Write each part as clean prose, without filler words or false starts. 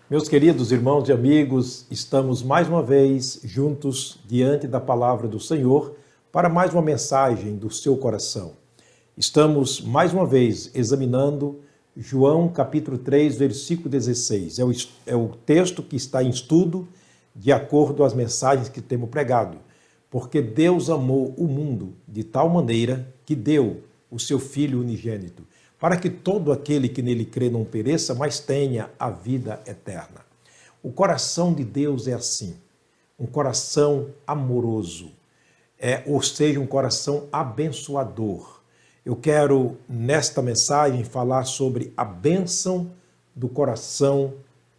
Meus queridos irmãos e amigos, estamos mais uma vez juntos diante da palavra do Senhor para mais uma mensagem do seu coração. Estamos mais uma vez examinando João capítulo 3, versículo 16. É o texto que está em estudo de acordo às mensagens que temos pregado. Porque Deus amou o mundo de tal maneira que deu o seu Filho unigênito, para que todo aquele que nele crê não pereça, mas tenha a vida eterna. O coração de Deus é assim, um coração amoroso, ou seja, um coração abençoador. Eu quero, nesta mensagem, falar sobre a bênção do coração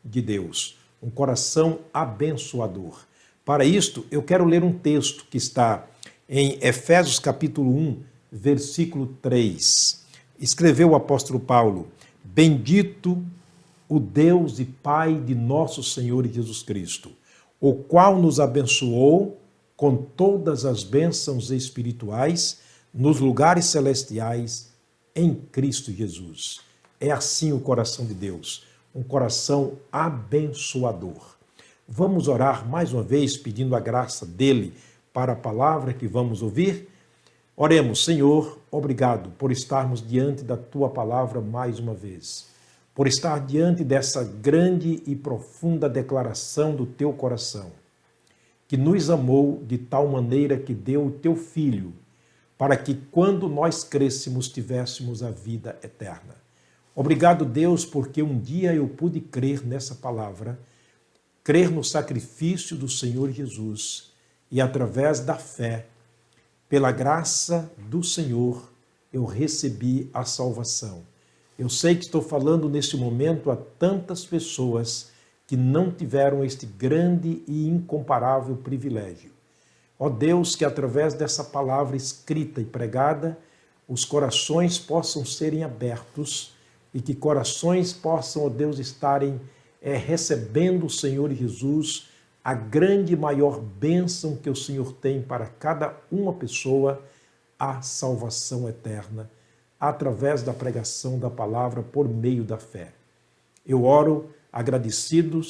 de Deus, um coração abençoador. Para isto, eu quero ler um texto que está em Efésios capítulo 1, versículo 3. Escreveu o apóstolo Paulo: Bendito o Deus e Pai de nosso Senhor Jesus Cristo, o qual nos abençoou com todas as bênçãos espirituais nos lugares celestiais em Cristo Jesus. É assim o coração de Deus, um coração abençoador. Vamos orar mais uma vez pedindo a graça dele para a palavra que vamos ouvir? Oremos. Senhor, obrigado por estarmos diante da tua palavra mais uma vez, por estar diante dessa grande e profunda declaração do teu coração, que nos amou de tal maneira que deu o teu Filho, para que quando nós crescêssemos tivéssemos a vida eterna. Obrigado, Deus, porque um dia eu pude crer nessa palavra, crer no sacrifício do Senhor Jesus e através da fé, pela graça do Senhor, eu recebi a salvação. Eu sei que estou falando neste momento a tantas pessoas que não tiveram este grande e incomparável privilégio. Ó Deus, que através dessa palavra escrita e pregada, os corações possam serem abertos e que corações possam, ó Deus, estarem recebendo o Senhor Jesus, a grande e maior bênção que o Senhor tem para cada uma pessoa, a salvação eterna, através da pregação da palavra por meio da fé. Eu oro agradecido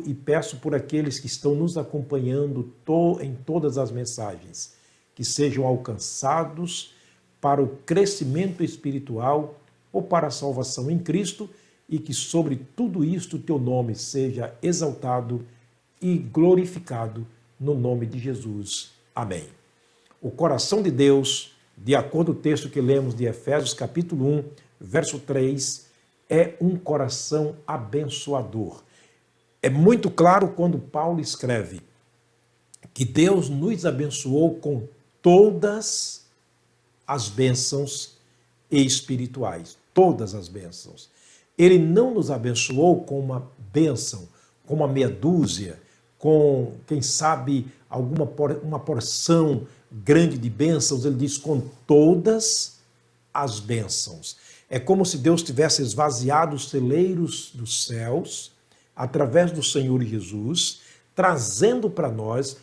e peço por aqueles que estão nos acompanhando em todas as mensagens, que sejam alcançados para o crescimento espiritual ou para a salvação em Cristo, e que sobre tudo isto o teu nome seja exaltado e glorificado no nome de Jesus. Amém. O coração de Deus, de acordo com o texto que lemos de Efésios capítulo 1, verso 3, é um coração abençoador. É muito claro quando Paulo escreve que Deus nos abençoou com todas as bênçãos espirituais, todas as bênçãos. Ele não nos abençoou com uma bênção, com uma meia dúzia, com, quem sabe, uma porção grande de bênçãos. Ele diz com todas as bênçãos. É como se Deus tivesse esvaziado os celeiros dos céus, através do Senhor Jesus, trazendo para nós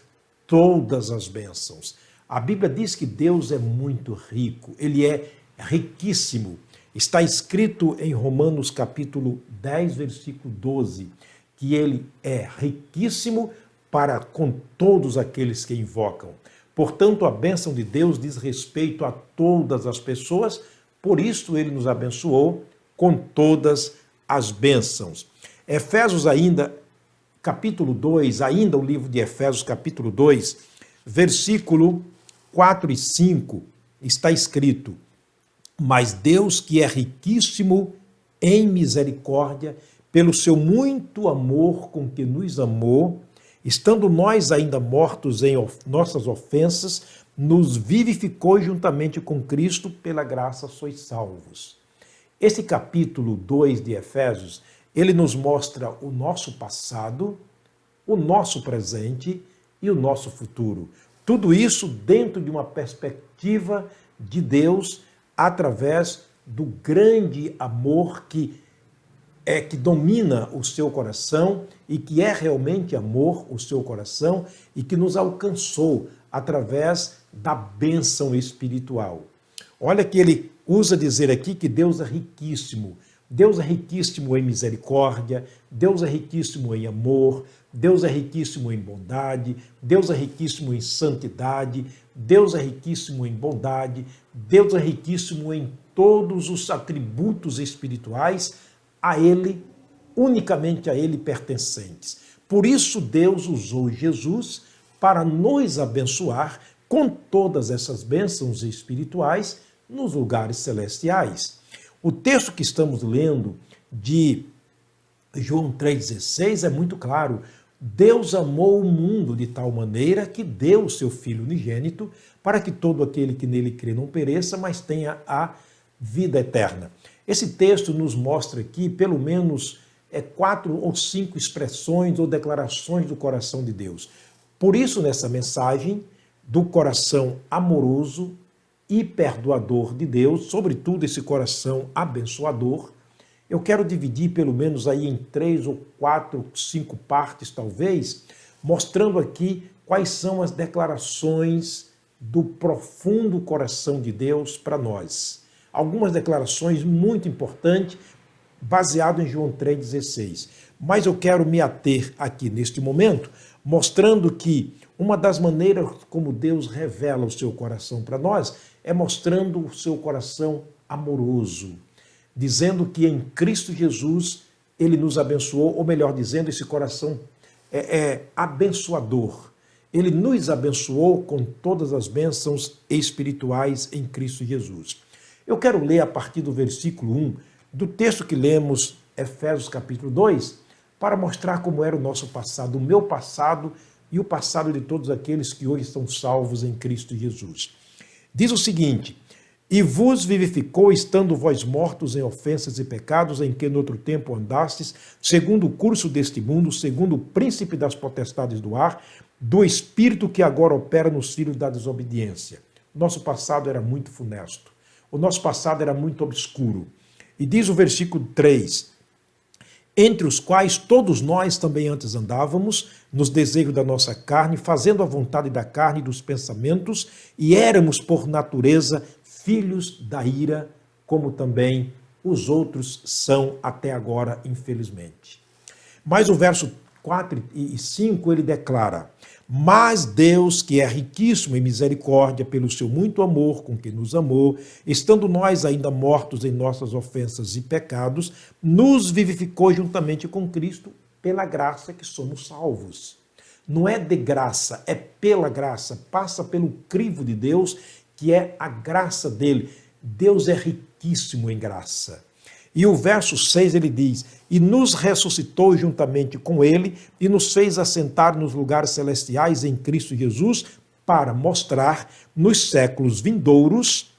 todas as bênçãos. A Bíblia diz que Deus é muito rico, ele é riquíssimo. Está escrito em Romanos capítulo 10, versículo 12, que ele é riquíssimo para com todos aqueles que invocam. Portanto, a bênção de Deus diz respeito a todas as pessoas, por isso ele nos abençoou com todas as bênçãos. Efésios ainda, capítulo 2, ainda o livro de Efésios capítulo 2, versículo 4 e 5, está escrito: Mas Deus, que é riquíssimo em misericórdia, pelo seu muito amor com que nos amou, estando nós ainda mortos em nossas ofensas, nos vivificou juntamente com Cristo, pela graça sois salvos. Esse capítulo 2 de Efésios, ele nos mostra o nosso passado, o nosso presente e o nosso futuro. Tudo isso dentro de uma perspectiva de Deus, através do grande amor que domina o seu coração e que é realmente amor o seu coração e que nos alcançou através da bênção espiritual. Olha que ele usa dizer aqui que Deus é riquíssimo. Deus é riquíssimo em misericórdia, Deus é riquíssimo em amor, Deus é riquíssimo em bondade, Deus é riquíssimo em santidade, Deus é riquíssimo em bondade, Deus é riquíssimo em todos os atributos espirituais a Ele, unicamente a Ele pertencentes. Por isso Deus usou Jesus para nos abençoar com todas essas bênçãos espirituais nos lugares celestiais. O texto que estamos lendo de João 3,16 é muito claro. Deus amou o mundo de tal maneira que deu o seu Filho unigênito para que todo aquele que nele crê não pereça, mas tenha a vida eterna. Esse texto nos mostra aqui pelo menos 4 ou 5 expressões ou declarações do coração de Deus. Por isso, nessa mensagem do coração amoroso e perdoador de Deus, sobretudo esse coração abençoador, eu quero dividir pelo menos aí em 3 ou 4, 5 partes talvez, mostrando aqui quais são as declarações do profundo coração de Deus para nós. Algumas declarações muito importantes, baseado em João 3,16. Mas eu quero me ater aqui neste momento, mostrando que uma das maneiras como Deus revela o seu coração para nós é mostrando o seu coração amoroso, dizendo que em Cristo Jesus ele nos abençoou, ou melhor dizendo, esse coração é abençoador. Ele nos abençoou com todas as bênçãos espirituais em Cristo Jesus. Eu quero ler a partir do versículo 1 do texto que lemos, Efésios capítulo 2, para mostrar como era o nosso passado, o meu passado e o passado de todos aqueles que hoje estão salvos em Cristo Jesus. Diz o seguinte: e vos vivificou, estando vós mortos em ofensas e pecados, em que no outro tempo andastes, segundo o curso deste mundo, segundo o príncipe das potestades do ar, do espírito que agora opera nos filhos da desobediência. Nosso passado era muito funesto. O nosso passado era muito obscuro. E diz o versículo 3, entre os quais todos nós também antes andávamos, nos desejos da nossa carne, fazendo a vontade da carne e dos pensamentos, e éramos por natureza filhos da ira, como também os outros são até agora, infelizmente. Mas o verso 4 e 5 ele declara: mas Deus, que é riquíssimo em misericórdia, pelo seu muito amor com que nos amou, estando nós ainda mortos em nossas ofensas e pecados, nos vivificou juntamente com Cristo, pela graça que somos salvos. Não é de graça, é pela graça, passa pelo crivo de Deus, que é a graça dele. Deus é riquíssimo em graça. E o verso 6 ele diz: e nos ressuscitou juntamente com ele e nos fez assentar nos lugares celestiais em Cristo Jesus, para mostrar nos séculos vindouros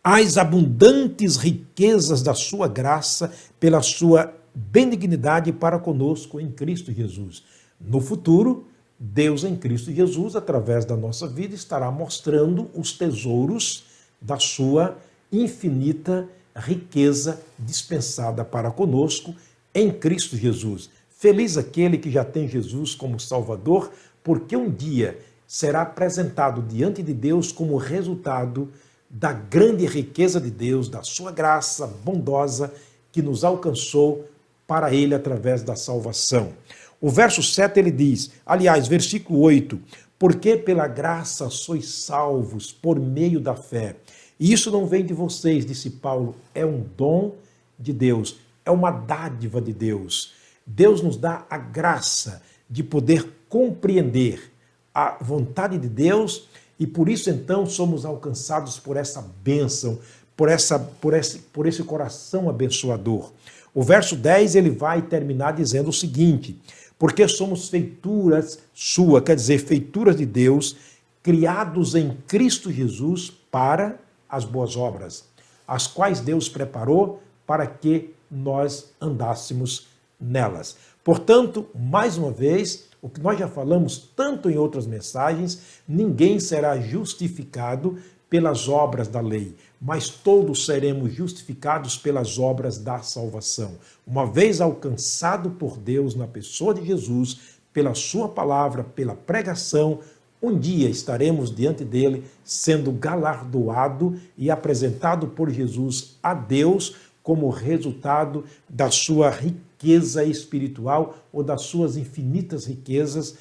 as abundantes riquezas da sua graça pela sua benignidade para conosco em Cristo Jesus. No futuro, Deus em Cristo Jesus, através da nossa vida, estará mostrando os tesouros da sua infinita riqueza dispensada para conosco em Cristo Jesus. Feliz aquele que já tem Jesus como Salvador, porque um dia será apresentado diante de Deus como resultado da grande riqueza de Deus, da sua graça bondosa que nos alcançou para ele através da salvação. O verso 7 ele diz, aliás, versículo 8, porque pela graça sois salvos por meio da fé. E isso não vem de vocês, disse Paulo, é um dom de Deus, é uma dádiva de Deus. Deus nos dá a graça de poder compreender a vontade de Deus e por isso então somos alcançados por essa bênção, por esse coração abençoador. O verso 10 ele vai terminar dizendo o seguinte, porque somos feituras sua, quer dizer, feituras de Deus, criados em Cristo Jesus para as boas obras, as quais Deus preparou para que nós andássemos nelas. Portanto, mais uma vez, o que nós já falamos tanto em outras mensagens, ninguém será justificado pelas obras da lei, mas todos seremos justificados pelas obras da salvação. Uma vez alcançado por Deus na pessoa de Jesus, pela sua palavra, pela pregação, um dia estaremos diante dele sendo galardoado e apresentado por Jesus a Deus como resultado da sua riqueza espiritual ou das suas infinitas riquezas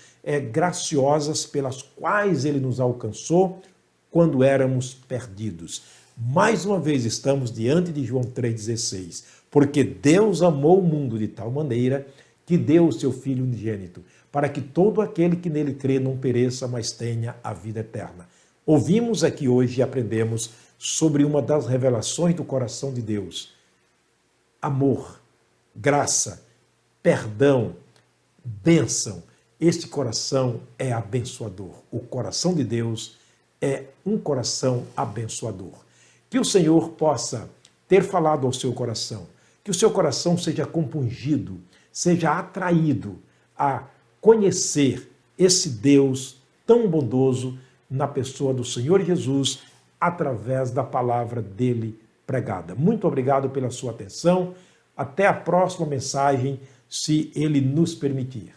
graciosas pelas quais ele nos alcançou quando éramos perdidos. Mais uma vez estamos diante de João 3,16, porque Deus amou o mundo de tal maneira que deu o seu Filho unigênito, para que todo aquele que nele crê não pereça, mas tenha a vida eterna. Ouvimos aqui hoje e aprendemos sobre uma das revelações do coração de Deus. Amor, graça, perdão, bênção. Este coração é abençoador. O coração de Deus é um coração abençoador. Que o Senhor possa ter falado ao seu coração, que o seu coração seja compungido, seja atraído a conhecer esse Deus tão bondoso na pessoa do Senhor Jesus, através da palavra dele pregada. Muito obrigado pela sua atenção. Até a próxima mensagem, se ele nos permitir.